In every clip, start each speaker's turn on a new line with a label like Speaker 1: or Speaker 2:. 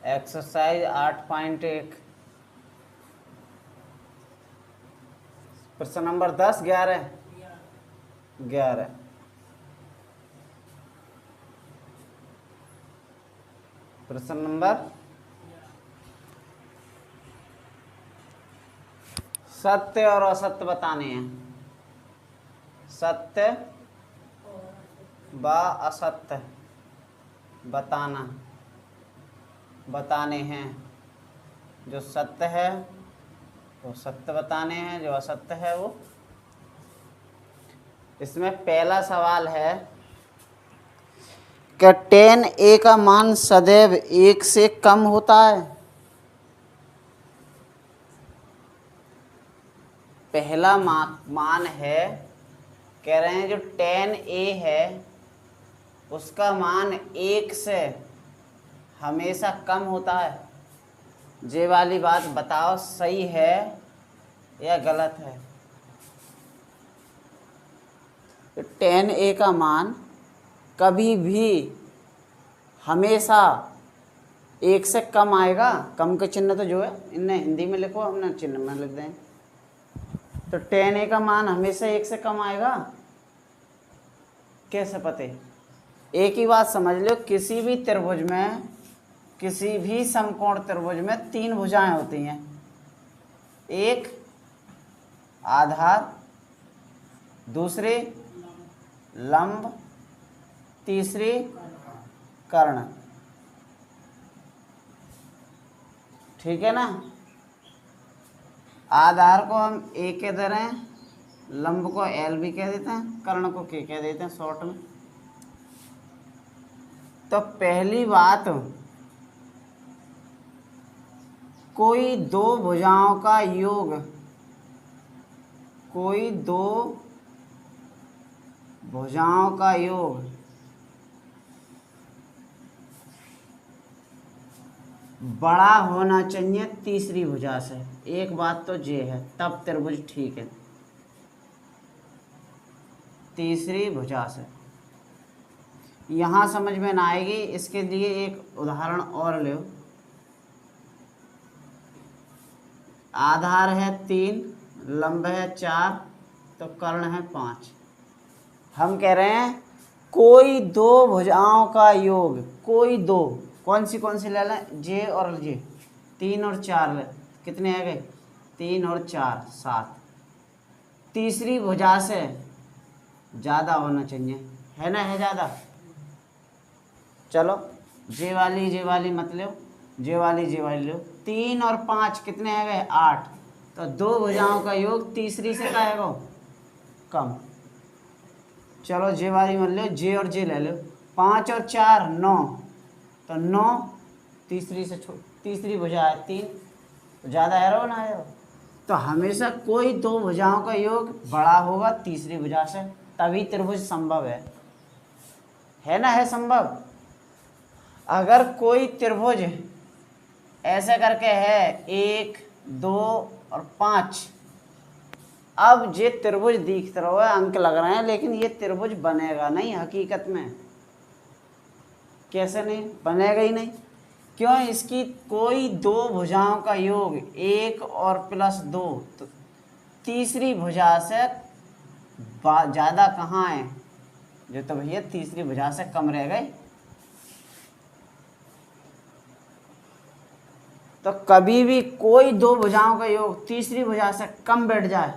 Speaker 1: Exercise 8.1 प्रश्न number 10 11 प्रश्न number सत्य और असत्य बताने हैं। सत्य व असत्य बताने हैं। जो सत्य है वो सत्य बताने हैं, जो असत्य है वो। इसमें पहला सवाल है कि tan a का मान सदैव 1 से कम होता है। पहला मान है, कह रहे हैं जो tan a है उसका मान 1 से हमेशा कम होता है। ये वाली बात बताओ सही है या गलत है। तो tan a का मान कभी भी हमेशा 1 से कम आएगा। कम का चिन्ह तो जो है इन्हें हिंदी में लिखो, हमने चिन्ह में लिख दें। तो tan a का मान हमेशा 1 से कम आएगा। कैसे पते? एक ही बात समझ लो, किसी भी त्रिभुज में, किसी भी समकोण त्रिभुज में 3 भुजाएं होती हैं। एक आधार, दूसरी लंब, तीसरी कर्ण। ठीक है ना। आधार को हम ए कह दे रहे हैं, लंब को एल भी कह देते हैं, कर्ण को के कह देते हैं शॉर्ट में। तो पहली बात, कोई दो भुजाओं का योग, कोई दो भुजाओं का योग बड़ा होना चाहिए तीसरी भुजा से। एक बात तो ये है, तब त्रिभुज ठीक है। तीसरी भुजा से यहाँ समझ में ना आएगी, इसके लिए एक उदाहरण और लो। आधार है 3, लंब है 4, तो कर्ण है 5। हम कह रहे हैं कोई दो भुजाओं का योग, कोई दो, कौन सी ले लें? जे और जे, 3 और 4 ले, कितने आ गए? 3 और 4 7। तीसरी भुजा से ज़्यादा होना चाहिए, है ना? है ज़्यादा। चलो जे वाली मत लो, जे वाली लो। 3 और 5 कितने आ गए? 8। तो दो भुजाओं का योग तीसरी से क्या है? कम। चलो जे वाली मत लो, जे और जे ले लो। 5 और 4 9, तो 9 तीसरी से तीसरी भुजा है 3, तो ज़्यादा है रो ना है। तो हमेशा कोई दो भुजाओं का योग बड़ा होगा तीसरी भुजा से, तभी त्रिभुज संभव है ना? है संभव। अगर कोई त्रिभुज ऐसे करके है 1 2 और 5, अब ये त्रिभुज दिख रहा है, अंक लग रहे हैं, लेकिन ये त्रिभुज बनेगा नहीं हकीकत में। कैसे नहीं बनेगा? ही नहीं। क्यों? इसकी कोई दो भुजाओं का योग 1 और +2, तो तीसरी भुजा से ज़्यादा कहाँ है? जो तो भैया तीसरी भुजा से कम रह गए। तो कभी भी कोई दो भुजाओं का योग तीसरी भुजा से कम बैठ जाए,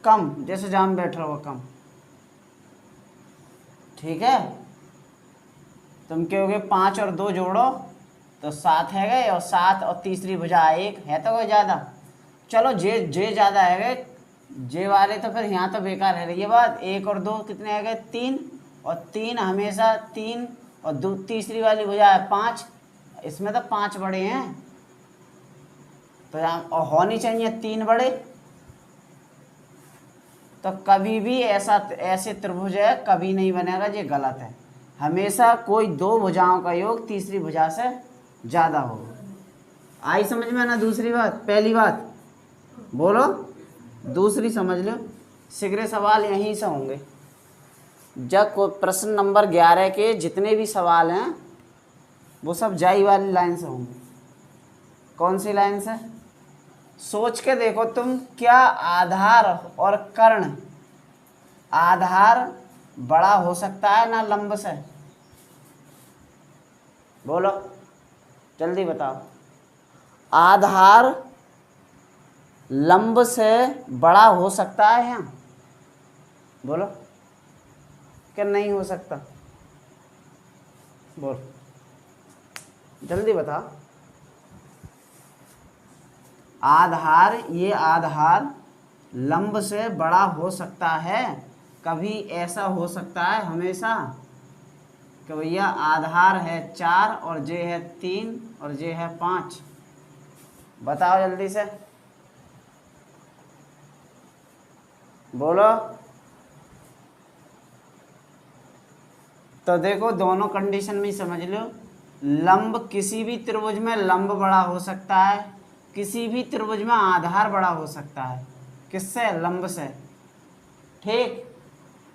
Speaker 1: कम, जैसे जहाँ बैठ रहा हो कम, ठीक है? तुम कहोगे 5 और 2 जोड़ो तो 7 है गए, और 7 और तीसरी भुजा 1 है, तो कोई ज़्यादा। चलो जे ज़्यादा है गए, जे वाले तो फिर यहाँ तो बेकार है रही है बात। 1 और 2 कितने है गए? 3, और 3 हमेशा 3, और तीसरी वाली भुजा है 5, इसमें तो 5 बड़े हैं, तो और होनी चाहिए 3 बड़े। तो कभी भी ऐसे त्रिभुज है कभी नहीं बनेगा, ये गलत है। हमेशा कोई दो भुजाओं का योग तीसरी भुजा से ज़्यादा होगा। आई समझ में ना? दूसरी बात, पहली बात बोलो, दूसरी समझ लो। शीघ्र सवाल यहीं से होंगे। जब प्रश्न नंबर 11 के जितने भी सवाल हैं वो सब जाई वाली लाइन से होंगे। कौन सी लाइन से? सोच के देखो तुम, क्या आधार और कर्ण, आधार बड़ा हो सकता है ना लंब से? बोलो जल्दी बताओ। आधार लंब से बड़ा हो सकता है यहाँ? बोलो क्या नहीं हो सकता? बोल जल्दी बता। आधार, ये आधार लंब से बड़ा हो सकता है? कभी ऐसा हो सकता है हमेशा कि भैया आधार है 4 और जे है 3 और जे है 5? बताओ जल्दी से, बोलो। तो देखो दोनों कंडीशन में ही समझ लो, लंब किसी भी त्रिभुज में लंब बड़ा हो सकता है, किसी भी त्रिभुज में आधार बड़ा हो सकता है। किससे? लंब से। ठीक,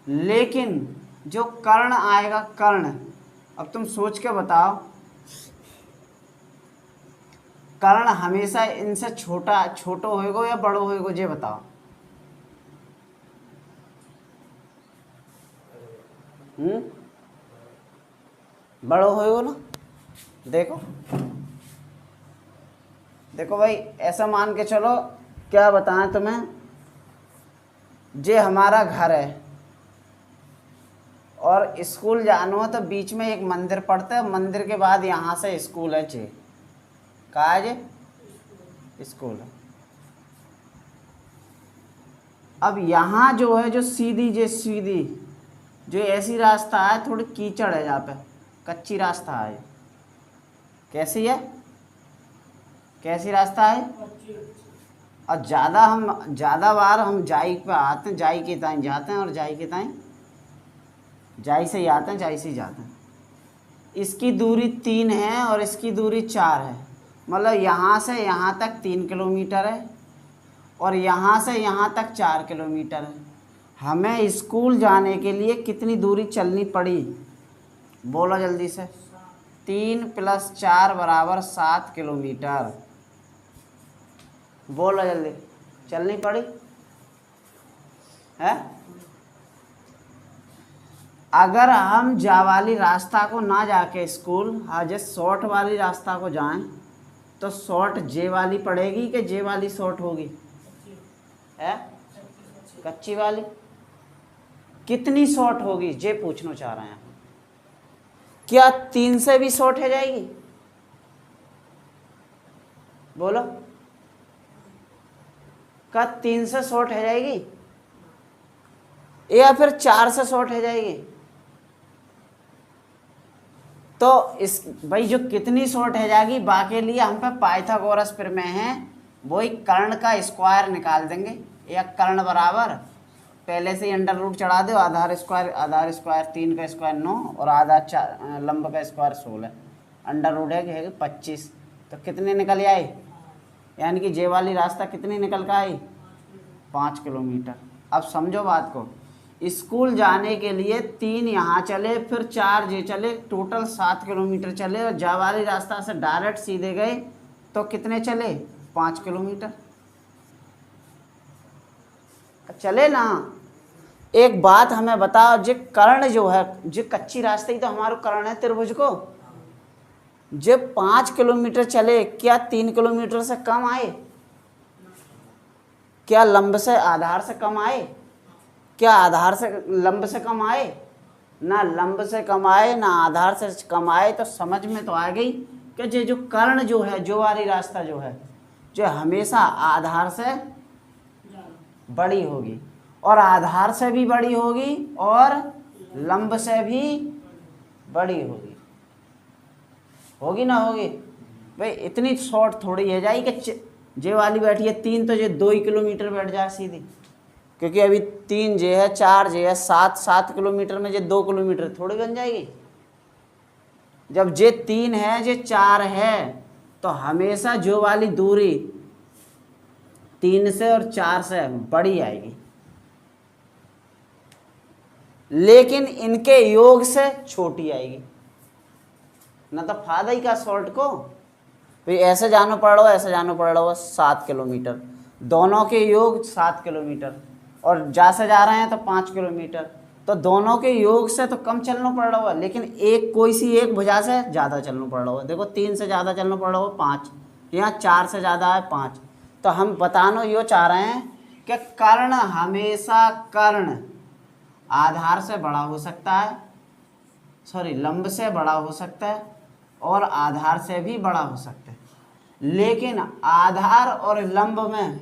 Speaker 1: लेकिन जो कर्ण आएगा, कर्ण, अब तुम सोच के बताओ, कर्ण हमेशा इनसे छोटो होएगो या बड़ो होएगो, ये बताओ। बड़ो होएगो ना। देखो देखो भाई, ऐसा मान के चलो, क्या बताएं तुम्हें, जे हमारा घर है और स्कूल जाना हो तो बीच में एक मंदिर पड़ता है, मंदिर के बाद यहाँ से स्कूल है। जे कहा है? जे स्कूल है। अब यहाँ जो है, जो सीधी जो ऐसी रास्ता है, थोड़ी कीचड़ है, यहाँ पे कच्ची रास्ता है। कैसी है? कैसी रास्ता है? और ज़्यादा बार हम जाई पे आते हैं, जाई के ताई जाते हैं और जाई के ताई जाई से ही आते हैं, जाई से ही जाते हैं। इसकी दूरी 3 है और इसकी दूरी 4 है, मतलब यहाँ से यहाँ तक 3 किलोमीटर है और यहाँ से यहाँ तक 4 किलोमीटर है। हमें स्कूल जाने के लिए कितनी दूरी चलनी पड़ी? बोलो जल्दी से। 3 + 4 = 7 किलोमीटर। बोलो जल्दी, चलनी पड़ी है? अगर हम जा वाली रास्ता को ना जाके स्कूल, आज शॉर्ट वाली रास्ता को जाएं, तो शॉर्ट जे वाली पड़ेगी कि जे वाली शॉर्ट होगी? है कच्ची वाली। कितनी शॉर्ट होगी जे पूछना चाह रहे हैं। क्या 3 से भी शॉर्ट हो जाएगी? बोलो, क्या 3 से शॉर्ट हो जाएगी या फिर 4 से शॉर्ट हो जाएगी? तो इस भाई जो कितनी शॉर्ट हो जाएगी, बाकी लिए हम पे पाइथागोरस प्रमेय है, वही कर्ण का स्क्वायर निकाल देंगे। या कर्ण बराबर, पहले से ही अंडर रूट चढ़ा दो, आधार स्क्वायर 3 का स्क्वायर 9 और आधार लंब का स्क्वायर 16, अंडर रूट है 25। तो कितने निकल आए? यानी कि जे वाली रास्ता कितनी निकल कर आई? 5 किलोमीटर। अब समझो बात को, स्कूल जाने के लिए 3 यहाँ चले, फिर 4 जे चले, टोटल 7 किलोमीटर चले, और जा वाली रास्ता से डायरेक्ट सीधे गए तो कितने चले? 5 किलोमीटर चले ना। एक बात हमें बताओ, जो कर्ण जो है, जो कच्ची रास्ते ही तो हमारा कर्ण है त्रिभुज को, जब 5 किलोमीटर चले, क्या 3 किलोमीटर से कम आए? क्या लंब से आधार से कम आए? क्या आधार से लंब से कम आए? ना लंब से कम आए ना आधार से कम आए। तो समझ में तो आ गई कि जो कर्ण जो है, जो वाली रास्ता जो है, जो हमेशा आधार से बड़ी होगी, और आधार से भी बड़ी होगी और लंब से भी बड़ी होगी। होगी ना होगी? भाई इतनी शॉर्ट थोड़ी है जाए कि जे वाली बैठी है 3 तो जे 2 ही किलोमीटर बैठ जाए सीधी, क्योंकि अभी 3 जे है, 4 जे है, 7 किलोमीटर में जे 2 किलोमीटर थोड़ी बन जाएगी। जब जे 3 है, जे 4 है, तो हमेशा जो वाली दूरी 3 से और 4 से बड़ी आएगी, लेकिन इनके योग से छोटी आएगी। ना तो फायदा ही का शॉर्ट को। भाई ऐसे जानो पड़ रहा हो, ऐसे जानो पड़ रहा हो 7 किलोमीटर, दोनों के योग 7 किलोमीटर, और जा से जा रहे हैं तो 5 किलोमीटर, तो दोनों के योग से तो कम चलना पड़ रहा होगा, लेकिन एक कोई सी एक भुजा से ज़्यादा चलना पड़ रहा होगा। देखो 3 से ज़्यादा चलना पड़ रहा हो 5, यहाँ 4 से ज़्यादा है 5। तो हम बताना यो चाह रहे हैं कि कर्ण हमेशा कर्ण आधार से बड़ा हो सकता है, सॉरी लंब से बड़ा हो सकता है, और आधार से भी बड़ा हो सकता है, लेकिन आधार और लंब में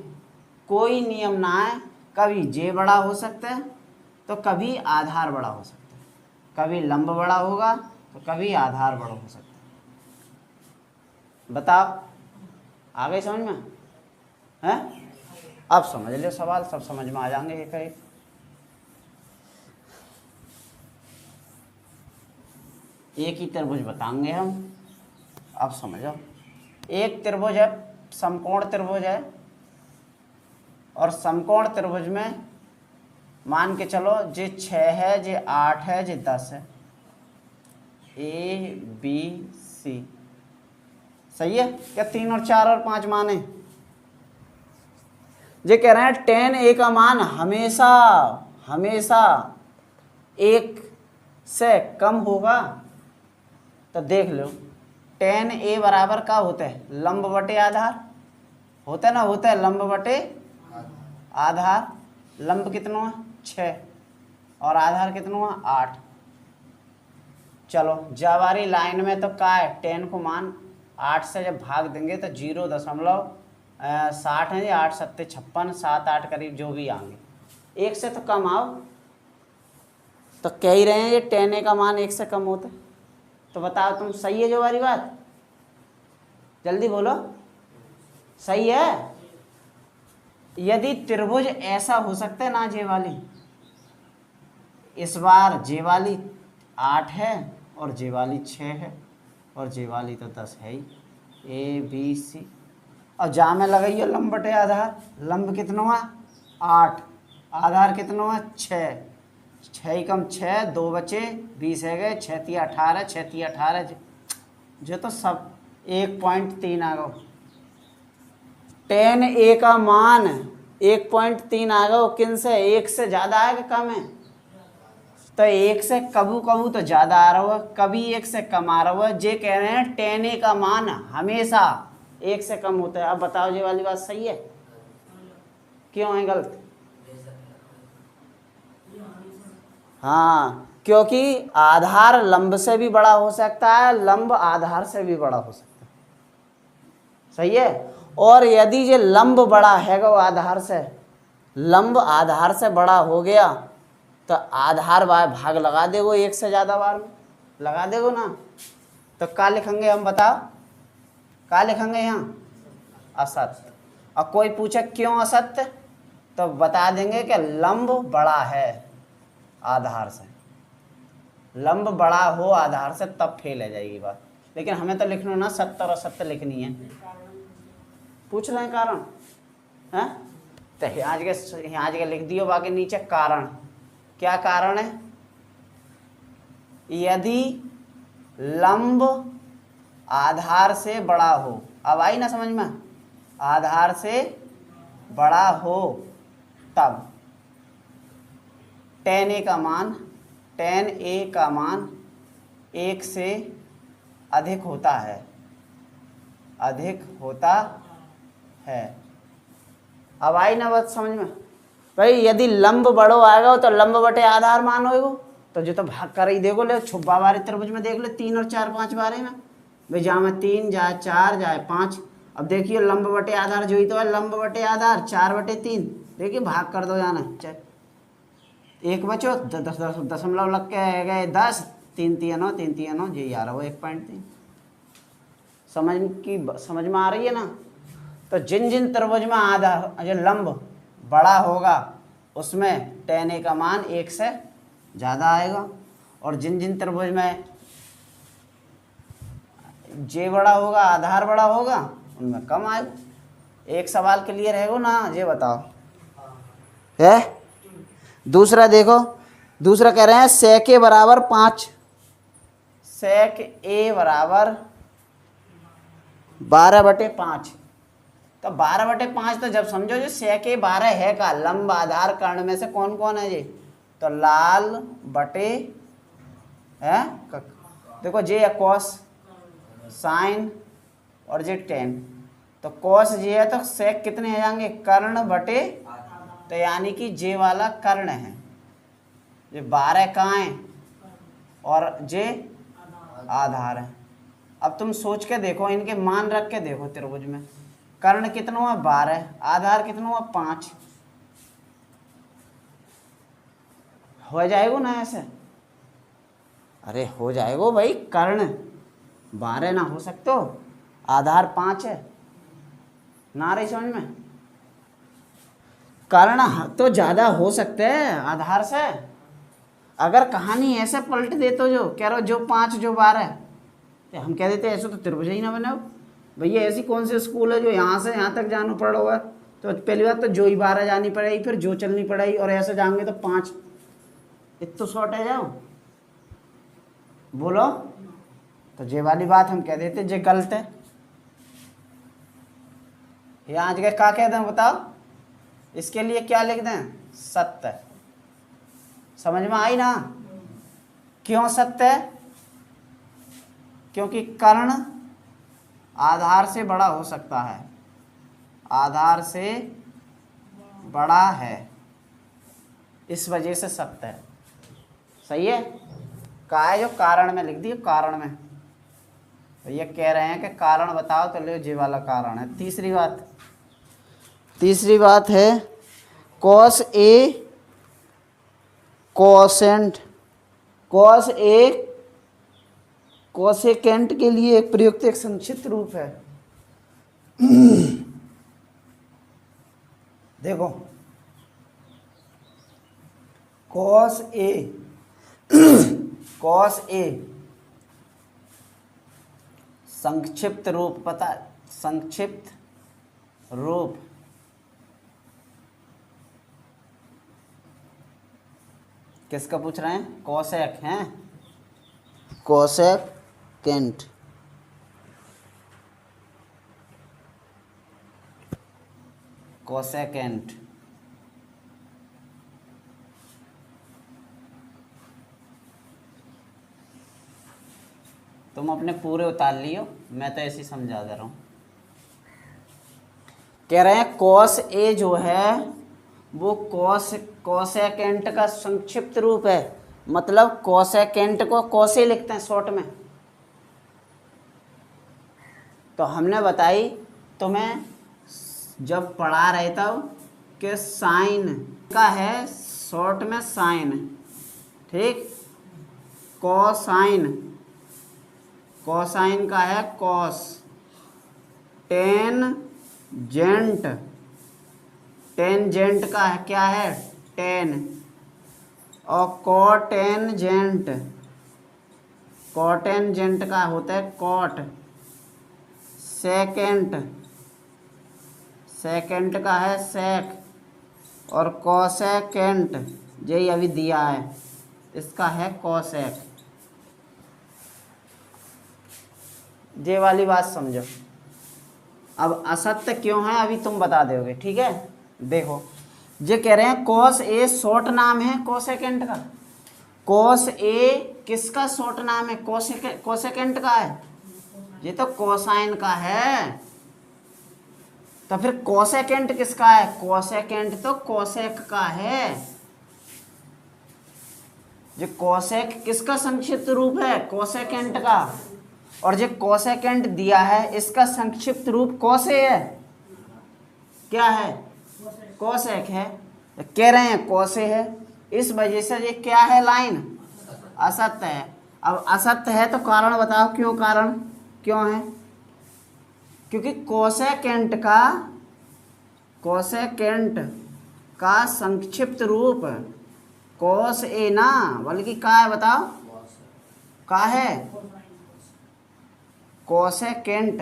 Speaker 1: कोई नियम ना है। कभी जे बड़ा हो सकता है तो कभी आधार बड़ा हो सकता है, कभी लंब बड़ा होगा तो कभी आधार बड़ा हो सकता है। बताओ आ गई समझ में? हैं? अब समझ लो, सवाल सब समझ में आ जाएंगे एक एक। एक ही त्रिभुज बताएंगे हम, अब समझो। एक त्रिभुज है, समकोण त्रिभुज है, और समकोण त्रिभुज में मान के चलो जे 6 है, जे 8 है, जे 10 है, ए बी सी, सही है क्या? 3 और 4 और 5 मान है। जे कह रहे हैं tan a का मान हमेशा हमेशा 1 से कम होगा, तो देख लो tan a बराबर का होता है लंब बटे आधार, होता है ना, होता है लंब बटे आधार। लंब कितना है 6 और आधार कितना है 8। चलो जवारी लाइन में तो का है tan को मान 8 से जब भाग देंगे तो 0.60 है, 8 सत्ते 56, 7 8 करीब जो भी आएंगे, 1 से तो कम आओ। तो कह ही रहे हैं ये tan a का मान 1 से कम होता है, तो बताओ तुम सही है जो वाली बात? जल्दी बोलो, सही है? यदि त्रिभुज ऐसा हो सकता है ना, जे वाली, इस बार जे वाली 8 है और जे वाली 6 है और जे वाली तो 10 है ही, ए बी सी, और जा में लगाइए लंब बटे आधार। लंब कितना हुआ 8, आधार कितना हुआ 6, 6 ही कम 6, 2 बचे 20 है गए, 6 3 18, 6 3 18, जो तो सब 1.3 आ गो। tan a का मान 1.3 आ गो, किन से? 1 से ज़्यादा है कि कम है? तो 1 से कबू कबू तो ज़्यादा आ रहा हुआ, कभी 1 से कम आ रहा हुआ। जे कह रहे हैं tan a का मान हमेशा 1 से कम होता है। अब बताओ ये वाली बात सही है? क्यों है गलत? हाँ, क्योंकि आधार लंब से भी बड़ा हो सकता है, लंब आधार से भी बड़ा हो सकता है, सही है? और यदि ये लंब बड़ा है वो आधार से, लंब आधार से बड़ा हो गया तो आधार बार भाग लगा देगो 1 से ज़्यादा बार में, लगा देगो ना। तो क्या लिखेंगे हम? बताओ क्या लिखेंगे यहाँ? असत्य। और कोई पूछे क्यों असत्य, तो बता देंगे कि लंब बड़ा है आधार से, लंब बड़ा हो आधार से तब फेल है जाएगी बात। लेकिन हमें तो लिखना ना सत्य और असत्य लिखनी है। पूछ रहे हैं कारण है, तो यहाँ के लिख दियो, बाकी नीचे कारण। क्या कारण है? यदि लंब आधार से बड़ा हो, अब आई ना समझ में? आधार से बड़ा हो तब tan a का मान 1 से अधिक होता है, अधिक होता है। अब आई ना बात समझ में? भाई यदि लंब बड़ो आएगा तो लंब बटे आधार मान होएगो, तो जो तो भाग कर ही देखो, ले छुपा बारे त्रिभुज में देख ले 3 और 4 5 बारे में, भाई जहाँ में 3 जाए 4 जाए 5। अब देखिए लंब बटे आधार जो ही तो है, लंब बटे आधार 4/3, देखिए भाग कर दो, जाना 1 बचो, 10 लग के गए 10, 3 3 9 3 3 9, जी आ रहा वो 1.3। समझ में आ रही है ना? तो जिन जिन त्रिभुज में आधार जो लंब बड़ा होगा उसमें tan a का मान 1 से ज़्यादा आएगा, और जिन जिन त्रिभुज में जे बड़ा होगा आधार बड़ा होगा उनमें कम आएगा। एक सवाल क्लियर है वो ना? ये बताओ है? दूसरा देखो, दूसरा कह रहे हैं sec के बराबर 5, सेक ए बराबर 12/5। तो 12/5 तो जब समझो जो सेक ए 12 है का लंब आधार कर्ण में से कौन कौन है ये, तो लाल बटे है देखो जे है कॉस साइन और जे टेन। तो कॉस जे है तो सेक कितने आ जाएंगे कर्ण बटे, तो यानी कि जे वाला कर्ण है, ये 12 कहाँ है और जे आधार है। अब तुम सोच के देखो, इनके मान रख के देखो त्रिभुज में, कर्ण कितना हुआ 12, आधार कितना हुआ 5, हो जाएगा ना ऐसे? अरे हो जाएगा भाई, कर्ण 12 ना हो सकते हो, आधार 5 है ना, रही समझ में? कर्ण तो ज्यादा हो सकते हैं आधार से। अगर कहानी ऐसे पलट देते हो, जो कह रहे हो जो 5 जो 12, तो हम कह देते ऐसे तो त्रिभुज ही ना बने भैया। ऐसी कौन सी स्कूल है जो यहाँ से यहाँ तक जाना पड़ रहा है? तो पहली बात तो जो ही 12 जानी पड़ेगी, फिर जो चलनी पड़ेगी, और ऐसे जाएंगे तो 5 इतना शॉर्ट है जाओ बोलो। तो जे वाली बात हम कह देते जे गलत है। यहाँ जगह क्या कह दें बताओ, इसके लिए क्या लिख दें सत्य। समझ में आई ना? क्यों सत्य है? क्योंकि कर्ण आधार से बड़ा हो सकता है, आधार से बड़ा है, इस वजह से सत्य है। सही है? कहा है जो कारण में लिख दिए, कारण में। तो ये कह रहे हैं कि कारण बताओ, तो लो जी वाला कारण है। तीसरी बात है cos A quotient, cos A cosecant के लिए एक प्रयुक्त एक संक्षिप्त रूप है। देखो कॉस ए कॉस ए संक्षिप्त रूप, पता है संक्षिप्त रूप किसका पूछ रहे हैं? कोसेक हैं, कोसेकेंट। कोसेकेंट तुम अपने पूरे उतार लियो, मैं तो ऐसे ही समझा दे रहा हूँ। कह रहे हैं कॉस ए जो है वो कोसेकेंट का संक्षिप्त रूप है। मतलब कोसेकेंट को कोसे लिखते हैं शॉर्ट में। तो हमने बताई तुम्हें जब पढ़ा रहे तब कि साइन का है शॉर्ट में साइन, ठीक। कोसाइन, कोसाइन का है कॉस, टेनजेंट, टेनजेंट का है क्या है टेन, और कोटेनजेंट, कोटेनजेंट का होता है कॉट, सेकेंट, सेकेंट का है सेक, और कोसेकेंट यही अभी दिया है इसका है कोसेक। ये वाली बात समझो। अब असत्य क्यों है अभी तुम बता दोगे, ठीक है। देखो ये कह रहे हैं कॉस ए शॉर्ट नाम है कोसेकेंट का। कॉस ए किसका शॉर्ट नाम है? कोसेकेंट का है। ये तो कोसाइन का है। तो फिर कोसेकेंट किसका है? कोसेकेंट तो कोसेक का है। ये कोसेक किसका संक्षिप्त रूप है? कोसेकेंट का। और जो कोसेकेंट दिया है इसका संक्षिप्त रूप कोसे है। क्या है? कोसेक है। तो कह रहे हैं कोसे है, इस वजह से ये क्या है लाइन असत्य है। अब असत्य है तो कारण बताओ क्यों, कारण क्यों है? क्योंकि कोसेकेंट का संक्षिप्त रूप कोस ए ना, बल्कि क्या है बताओ? क्या है? कोसेकेंट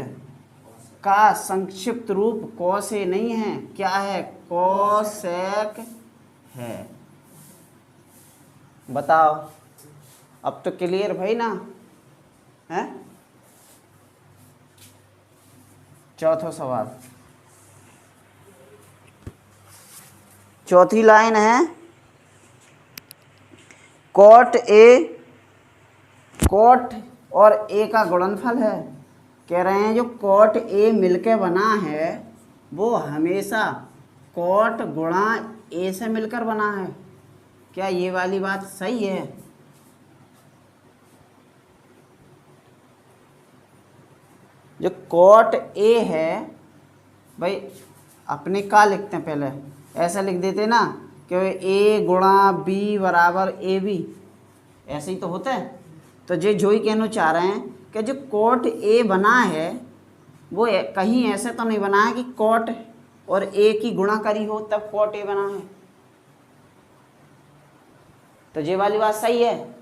Speaker 1: का संक्षिप्त रूप कोसे नहीं है, क्या है? कोसेक है। बताओ अब तो क्लियर भाई ना। हैं? चौथा सवाल, चौथी लाइन है कॉट और ए का गुणनफल है। कह रहे हैं जो कॉट ए मिलके बना है वो हमेशा कॉट गुणा ए से मिलकर बना है। क्या ये वाली बात सही है? जो कॉट ए है भाई, अपने का लिखते हैं पहले, ऐसा लिख देते ना कि ए गुणा बी बराबर ए बी, ऐसे ही तो होता है। तो जो ही कहना चाह रहे हैं कि जो कॉट ए बना है वो कहीं ऐसे तो नहीं बना है कि कॉट और ए की गुणा करी हो तब कॉट ए बना है। तो ये वाली बात सही है?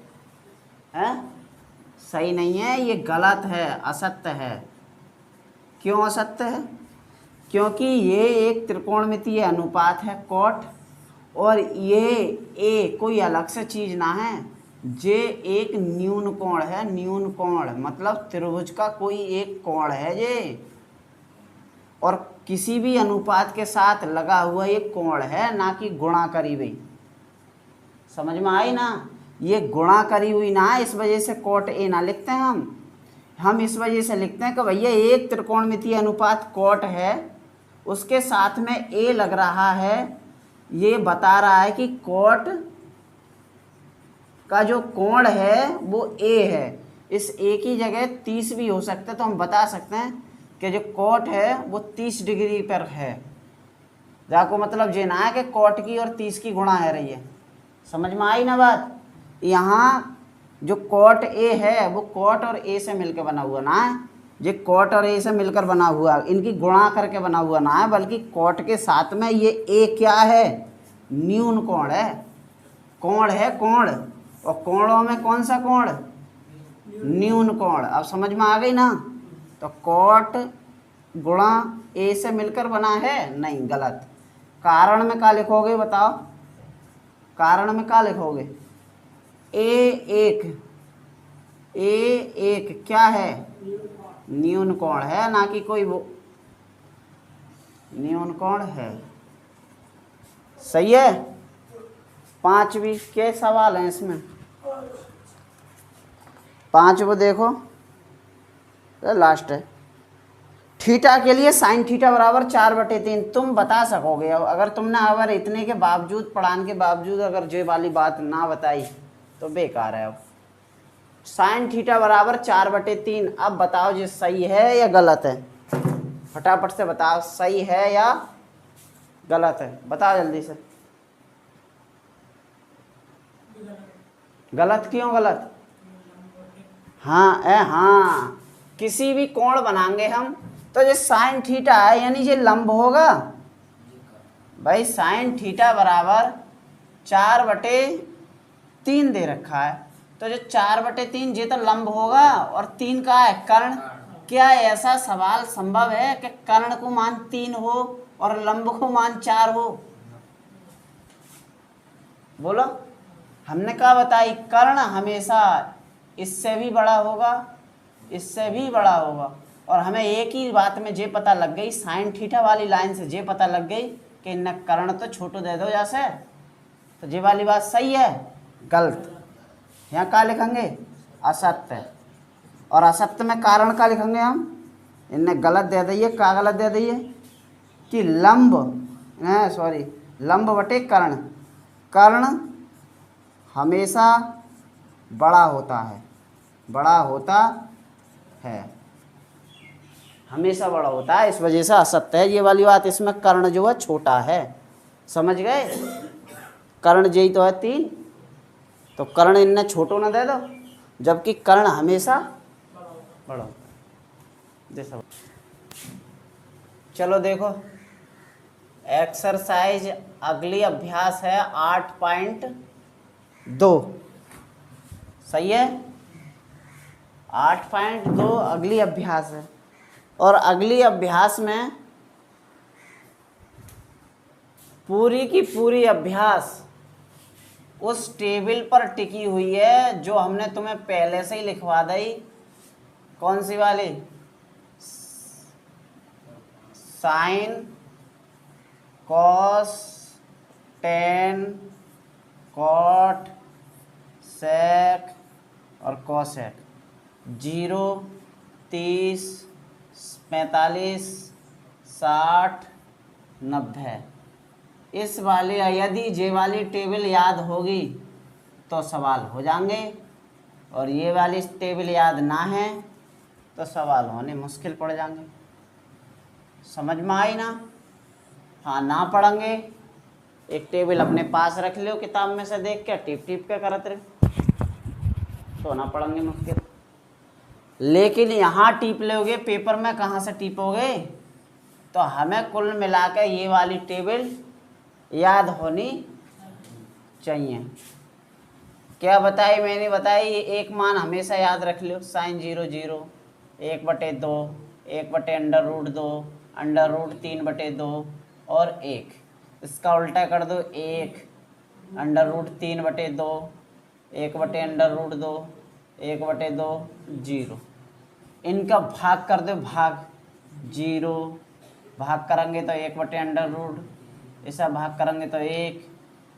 Speaker 1: सही नहीं है, ये गलत है, असत्य है। क्यों असत्य है? क्योंकि ये एक त्रिकोणमितीय अनुपात है कॉट, और ये ए कोई अलग से चीज़ ना है, जे एक न्यून कोण है। न्यून कोण मतलब त्रिभुज का कोई एक कोण है ये, और किसी भी अनुपात के साथ लगा हुआ एक कोण है, ना कि गुणा करी हुई। समझ में आई ना? ये गुणा करी हुई ना, इस वजह से कॉट ए ना लिखते हैं हम इस वजह से लिखते हैं कि भैया एक त्रिकोणमितीय अनुपात कॉट है, उसके साथ में ए लग रहा है, ये बता रहा है कि कॉट का जो कोण है वो ए है। इस ए की जगह 30 भी हो सकता है, तो हम बता सकते हैं कि जो कॉट है वो 30 डिग्री पर है। जाको मतलब ये ना है कि कॉट की और 30 की गुणा है रही है। समझ में आई ना बात? यहाँ जो कॉट ए है वो कॉट और ए से मिलकर बना हुआ ना है, ये कॉट और ए से मिलकर बना हुआ, इनकी गुणा करके बना हुआ ना है, बल्कि कॉट के साथ में ये ए क्या है? न्यून कोण है। कोण है कोण, और कोणों में कौन सा कोण? न्यून कोण। अब समझ में आ गई ना? तो कॉट गुणा ए से मिलकर बना है? नहीं, गलत। कारण में क्या लिखोगे बताओ? कारण में क्या लिखोगे? ए एक क्या है? न्यून कोण है, ना कि कोई वो न्यून कोण है। सही है? पांचवी के सवाल हैं इसमें, पांचवा देखो, लास्ट है। थीटा के लिए साइन थीटा बराबर 4/3 तुम बता सकोगे। अब अगर तुमने अगर इतने के बावजूद, पढ़ाने के बावजूद अगर जो वाली बात ना बताई तो बेकार है। अब साइन थीटा बराबर 4/3, अब बताओ ये सही है या गलत है? फटाफट से बताओ, सही है या गलत है? बताओ जल्दी से। गलत क्यों गलत? हाँ, किसी भी कोण बनाएंगे हम तो ये साइन थीटा है, यानी ये लंब होगा भाई। साइन थीटा बराबर 4/3 दे रखा है, तो जो 4/3 ये तो लंब होगा, और 3 का है कर्ण। क्या ऐसा सवाल संभव है कि कर्ण को मान 3 हो और लंब को मान 4 हो? बोलो। हमने क्या बताई? कर्ण हमेशा इससे भी बड़ा होगा, इससे भी बड़ा होगा, और हमें एक ही बात में जे पता लग गई, साइन थीटा वाली लाइन से जे पता लग गई कि न कर्ण तो छोटो दे दो जैसे, तो जे वाली बात सही है। गलत। यहाँ क्या लिखेंगे? असत्य। और असत्य में कारण क्या लिखेंगे हम? इनने गलत दे दिए। क्या गलत दे दिए? कि लंब, लंब बटे कर्ण, कर्ण हमेशा बड़ा होता है, बड़ा होता है, हमेशा बड़ा होता है, इस वजह से असत्य है ये वाली बात। इसमें कर्ण जो है छोटा है। समझ गए? कर्ण यही तो है 3, तो कर्ण इनने छोटो ना दे दो, जबकि कर्ण हमेशा बड़ा होता है। चलो देखो, एक्सरसाइज अगली अभ्यास है 8.2। सही है? 8.2 अगली अभ्यास है, और अगली अभ्यास में पूरी की पूरी अभ्यास उस टेबल पर टिकी हुई है जो हमने तुम्हें पहले से ही लिखवा दी कौन सी वाली? साइन, कॉस, टेन, कॉट, सेक और कॉसेक। 0, 30, 45, 60, 90। इस वाली यदि ये वाली टेबल याद होगी तो सवाल हो जाएंगे, और ये वाली टेबल याद ना है तो सवाल होने मुश्किल पड़ जाएंगे। समझ में आई ना? हाँ, ना पढ़ेंगे एक टेबल अपने पास रख लो किताब में से देख के, टिप टिप के करते रहे तो ना पढ़ेंगे मुश्किल। लेकिन यहाँ टिप लोगे पेपर में, कहाँ से टिपोगे? तो हमें कुल मिला के ये वाली टेबल याद होनी चाहिए। क्या बताई मैंने? बताई एक मान हमेशा याद रख लो, साइन 0 0, 1/2, 1/√2, √3/2 और 1। इसका उल्टा कर दो, 1 √3/2, 1/√2, 1/2, 0। इनका भाग कर दो, भाग 0, भाग करेंगे तो 1/√, ऐसा भाग करेंगे तो 1,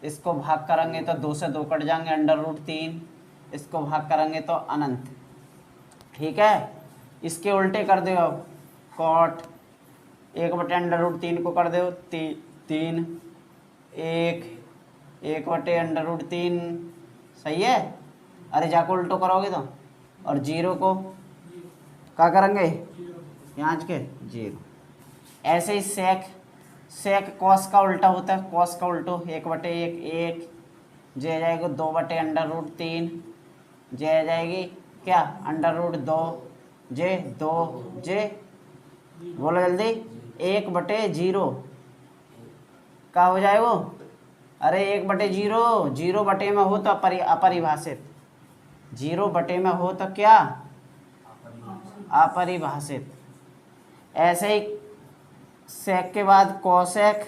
Speaker 1: इसको भाग करेंगे तो 2 से 2 कट जाएंगे, √3, इसको भाग करेंगे तो अनंत। ठीक है, इसके उल्टे कर दो अब, कॉट 1/√3 को कर दो 3, 1/√3, सही है? अरे जाको उल्टो करोगे तो, और 0 को क्या करेंगे? यहाँ के 0। ऐसे ही सेक कॉस का उल्टा होता है, कॉस का उल्टो 1/1, 1 जे जाएगा 2/√3, जे जाएगी क्या? √2, जे 2, जे बोलो जल्दी, 1/0 का हो जाए वो? अरे 1/0, 0 बटे में हो तो अपरिभाषित, 0 बटे में हो तो क्या? अपरिभाषित। ऐसे ही सेक के बाद कॉसेक,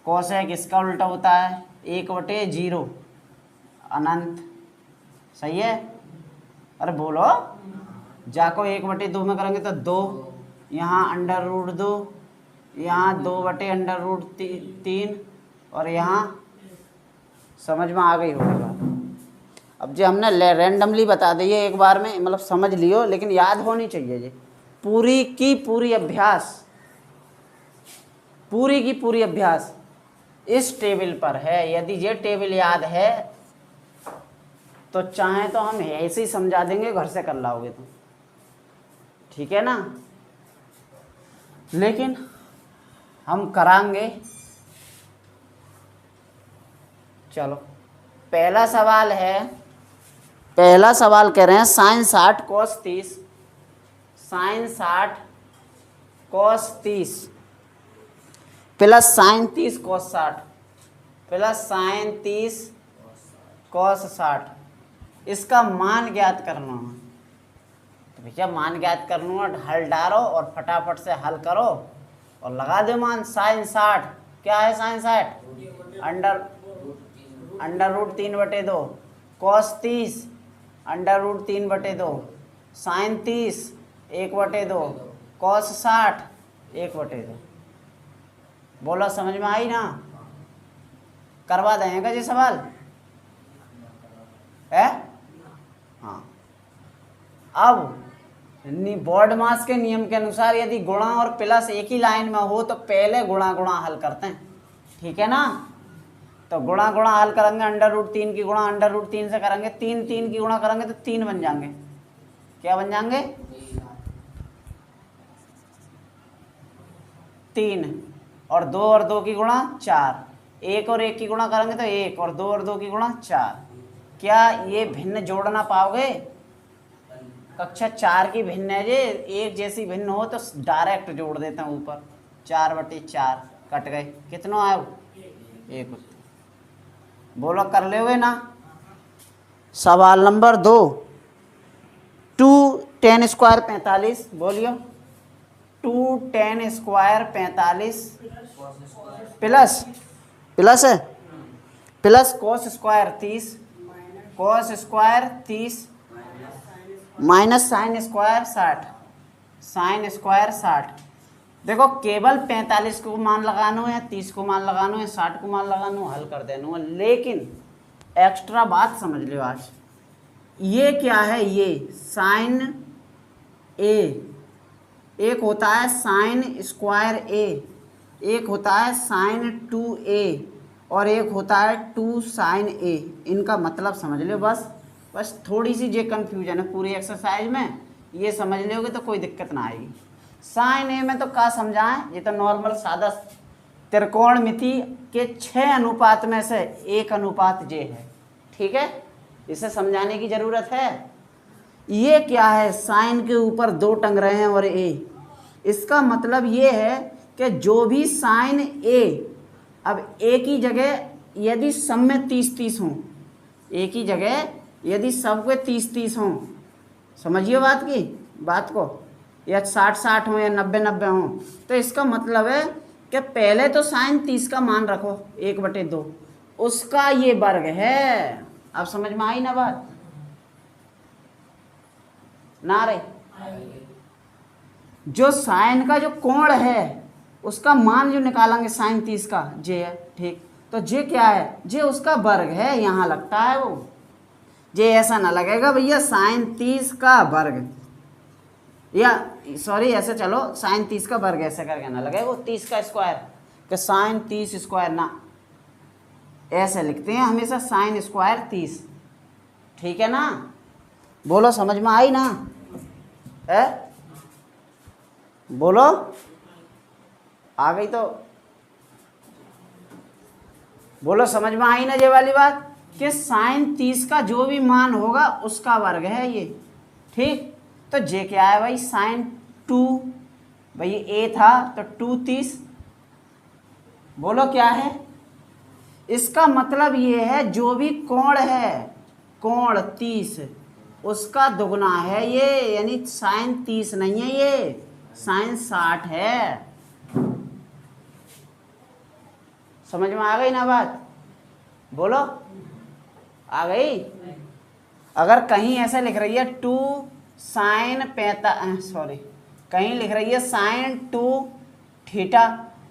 Speaker 1: कॉसेक इसका उल्टा होता है 1/0 अनंत, सही है? अरे बोलो, जाको 1/2 में करेंगे तो 2, यहाँ √2, यहाँ 2/√3 और यहाँ समझ में आ गई होगी बात। अब जो हमने रैंडमली बता दी है एक बार में, मतलब समझ लियो, लेकिन याद होनी चाहिए। ये पूरी की पूरी अभ्यास, पूरी की पूरी अभ्यास इस टेबल पर है। यदि ये टेबल याद है तो चाहे तो हम ऐसे ही समझा देंगे, घर से कर लाओगे तो, ठीक है ना? लेकिन हम कराएंगे। चलो, पहला सवाल है, पहला सवाल कह रहे हैं sine 60 cos 30, sine 60 cos 30 plus sine 30 cos 60 plus sine 30 cos 60, इसका मान ज्ञात करना है। तो भैया मान ज्ञात करना है, हल डालो और फटाफट से हल करो और लगा दो मान। साइन 60 क्या है? Sine 60 √3/2, cos 30 √3/2, sine 30 1/2, cos 60 1/2। बोलो समझ में आई ना? करवा देंगे जी सवाल है? हाँ। अब बोर्ड मास के नियम के अनुसार यदि गुणा और प्लस एक ही लाइन में हो तो पहले गुणा गुणा हल करते हैं, ठीक है ना? तो गुणा गुणा हल करेंगे, √3 की गुणा √3 से करेंगे, 3 3 की गुणा करेंगे तो 3 बन जाएंगे। क्या बन जाएंगे? 3, और 2 और 2 की गुणा 4, 1 और 1 की गुणा करेंगे तो 1, और 2 और 2 की गुणा 4। क्या ये भिन्न जोड़ना पाओगे? कक्षा 4 की भिन्न है जे, एक जैसी भिन्न हो तो डायरेक्ट जोड़ देते हैं ऊपर, 4/4 कट गए, कितना आया? 1। बोलो कर लोगे ना? सवाल नंबर 2, 2 10 स्क्वायर 45, बोलियो 2 10 स्क्वायर 45 प्लस प्लस है plus cos square 30, cos square 30 minus sine square 60, sine square 60। देखो केवल 45 को मान लगानो है, 30 को मान लगानो है, 60 को मान लगानो, हल कर देनो है। लेकिन एक्स्ट्रा बात समझ लो आज, ये क्या है, ये साइन ए, एक होता है साइन स्क्वायर ए, एक होता है साइन 2a और एक होता है 2 साइन ए। इनका मतलब समझ लो बस थोड़ी सी जो कन्फ्यूजन है पूरी एक्सरसाइज में, ये समझ लोगे तो कोई दिक्कत ना आएगी। साइन ए में तो क्या समझाएं, ये तो नॉर्मल सादा त्रिकोणमिति के 6 अनुपात में से 1 अनुपात जे है, ठीक है, इसे समझाने की ज़रूरत है। ये क्या है, साइन के ऊपर 2 टंग रहे हैं और ए, इसका मतलब ये है कि जो भी साइन ए, अब ए की जगह यदि सब में 30-30 हों, ए की जगह यदि सब के 30-30 हों, समझिए बात को, या 60-60 हो या 90-90 हो, तो इसका मतलब है कि पहले तो साइन 30 का मान रखो 1/2, उसका ये वर्ग है। अब समझ में आई ना बात, ना रे? जो साइन का जो कोण है उसका मान जो निकालेंगे साइन 30 का जे है, ठीक, तो जे क्या है, जे उसका वर्ग है, यहाँ लगता है वो, जे ऐसा ना लगेगा भैया साइन 30 का वर्ग, या सॉरी ऐसे चलो साइन 30 का वर्ग ऐसे करके ना लगे वो 30 का स्क्वायर, कि साइन 30 स्क्वायर ना, ऐसे लिखते हैं हमेशा साइन स्क्वायर 30, ठीक है ना? बोलो समझ में आई ना है? बोलो आ गई तो बोलो समझ में आई ना ये वाली बात, कि साइन 30 का जो भी मान होगा उसका वर्ग है ये, ठीक। तो जे क्या है भाई, साइन 2, भाई ए था तो 2 30, बोलो क्या है, इसका मतलब ये है जो भी कोण है, कोण 30 उसका दुगना है ये, यानी साइन 30 नहीं है ये, साइन 60 है। समझ में आ गई ना बात? बोलो आ गई? अगर कहीं ऐसे लिख रही है 2 साइन 45, सॉरी कहीं लिख रही है साइन 2 थीटा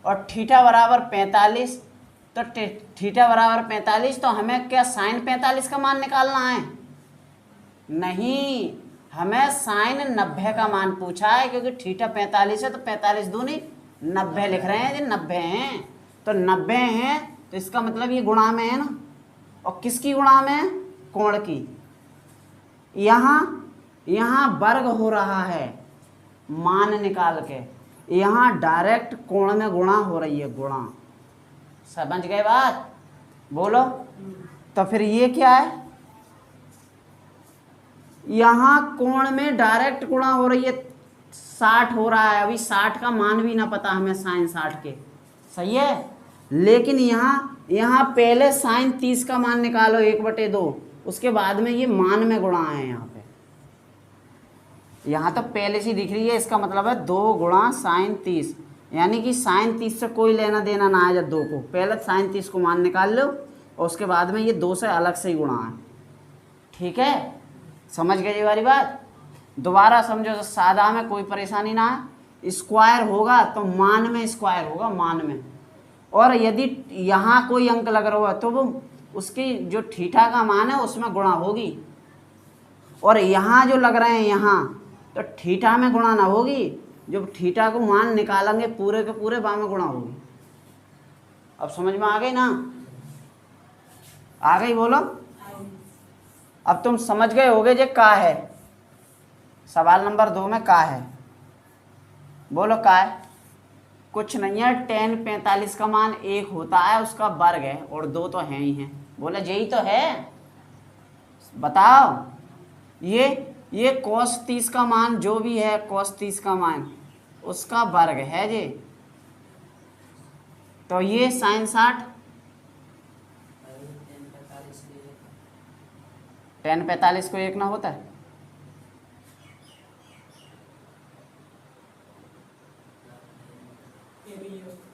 Speaker 1: और थीटा बराबर 45, तो थीटा बराबर 45, तो हमें क्या साइन 45 का मान निकालना है? नहीं, हमें साइन 90 का मान पूछा है, क्योंकि थीटा 45 है तो 45 दूनी 90 लिख रहे हैं, ये 90 हैं, तो 90 हैं, तो इसका मतलब ये गुणा में है ना, और किसकी गुणा में है? कोण की। यहाँ वर्ग हो रहा है मान निकाल के, यहाँ डायरेक्ट कोण में गुणा हो रही है, गुणा, समझ गए बात? बोलो तो फिर ये क्या है, यहाँ कोण में डायरेक्ट गुणा हो रही है, 60 हो रहा है, अभी 60 का मान भी ना पता हमें साइन 60 के, सही है, लेकिन यहाँ पहले साइन 30 का मान निकालो 1/2, उसके बाद में ये मान में गुणा है, यहाँ पे यहाँ तो पहले से दिख रही है, इसका मतलब है 2 गुणा साइन 30, यानी कि साइन 30 से कोई लेना देना ना है, जब 2 को पहले साइन 30 को मान निकाल लो और उसके बाद में ये 2 से अलग से ही गुणा है, ठीक है? समझ गए ये वाली बात? दोबारा समझो तो सादा में कोई परेशानी ना है, स्क्वायर होगा तो मान में स्क्वायर होगा, मान में, और यदि यहाँ कोई अंक लग रहा है तो वो उसकी जो थीटा का मान है उसमें गुणा होगी, और यहाँ जो लग रहे हैं यहाँ तो थीटा में गुणा ना होगी, जब थीटा को मान निकालेंगे पूरे के पूरे वहाँ में गुणा होगी। अब समझ में आ गई ना? आ गई? बोलो अब तुम समझ गए होगे जे का है, सवाल नंबर 2 में का है, बोलो का है? कुछ नहीं है, tan 45 का मान 1 होता है, उसका वर्ग है, और 2 तो हैं ही हैं, बोले यही तो है, बताओ। ये cos 30 का मान जो भी है, cos 30 का मान उसका वर्ग है जे, तो ये साइन 60, tan 45 को 1 ना होता है,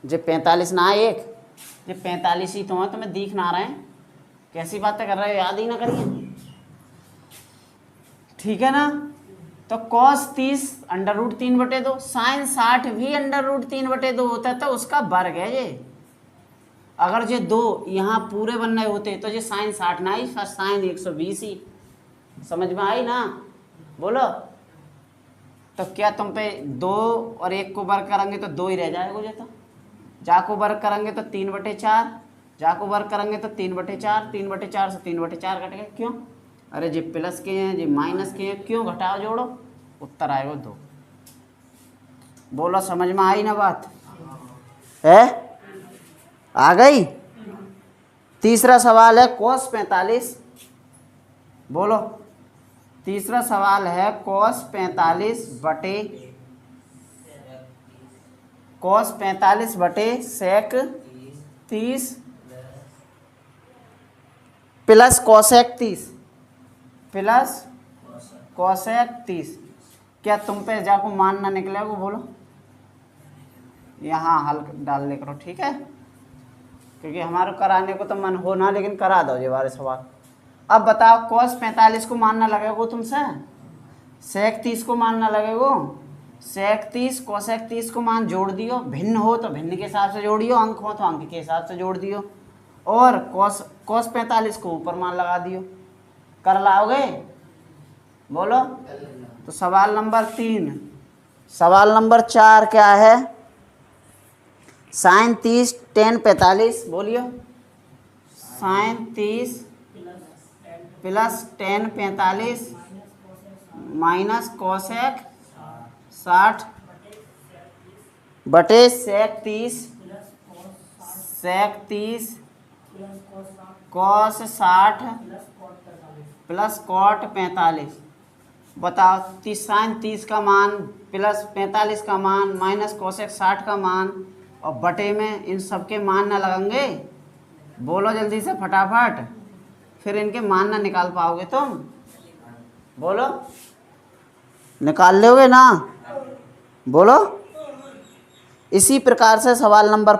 Speaker 1: जो 45 ना 1, जो 45 ही तो है, तुम्हें दिख ना रहे हैं, कैसी बातें कर रहे हो, याद ही ना करिए, ठीक है ना? तो कॉस 30 √3/2, साइन 60 भी √3/2 होता है, तो उसका वर्ग है ये। अगर ये दो यहाँ पूरे बनने होते तो ये साइन 60 ना आई, फिर साइन 120 ही। समझ में आई ना? बोलो। तो क्या तुम पे 2 और 1 को वर्ग करेंगे तो 2 ही रह जाएगा। ये तो जा को वर्ग करेंगे तो 3/4, जा को वर्ग करेंगे तो 3/4, 3/4 से 3/4 कट गए। क्यों? अरे जी प्लस के हैं, जी माइनस के हैं, क्यों घटाओ जोड़ो, उत्तर आएगा 2। बोलो समझ में आई ना बात है? आ गई। तीसरा सवाल है cos 45। बोलो, तीसरा सवाल है cos 45 बटे sec 30 plus cosec 30 plus cosec 30। क्या तुम पे जाको मान ना निकलेगा? बोलो, यहाँ हल डाल ले करो, ठीक है? क्योंकि हमारे कराने को तो मन हो ना, लेकिन करा दो ये वाले सवाल। अब बताओ, cos 45 को मानना लगेगा तुमसे, sec 30 को मानना लगेगा। sec 30 cosec 30 को मान जोड़ दियो, भिन्न हो तो भिन्न के हिसाब से जोड़ियो, अंक हो तो अंक के हिसाब से जोड़ दियो, और cos 45 को ऊपर मान लगा दियो। कर लाओगे? बोलो। तो सवाल नंबर 3। सवाल नंबर 4 क्या है? Sine 30 tan 45। बोलियो, sine 30 plus tan 45 minus cosec 60 बटे sec 30 cos 60 प्लस cot 45। बताओ, साइन 30 का मान प्लस 45 का मान माइनस cosec 60 का मान और बटे में इन सब के मान ना लगेंगे। बोलो जल्दी से फटाफट, फिर इनके मान ना निकाल पाओगे तुम। बोलो, निकाल लोगे ना? बोलो। इसी प्रकार से सवाल नंबर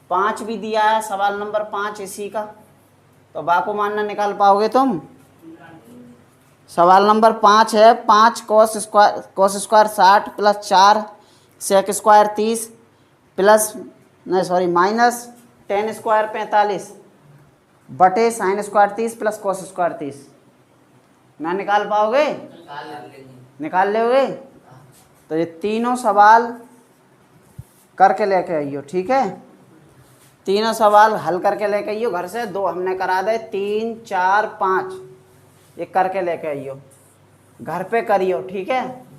Speaker 1: 5 भी दिया है, सवाल नंबर 5 इसी का, तो बाको मान ना निकाल पाओगे तुम। सवाल नंबर 5 है 5 cos square 60 plus 4 sec square 30 plus minus tan square 45 बटे sin square 30 plus cos square 30। ना निकाल पाओगे? निकाल लोगे? तो ये तीनों सवाल करके लेके आइयो, ठीक है? तीनों सवाल हल करके लेके आइयो घर से। 2 हमने करा दे, 3 4 5 ये करके लेके आइयो, घर पे करियो, ठीक है?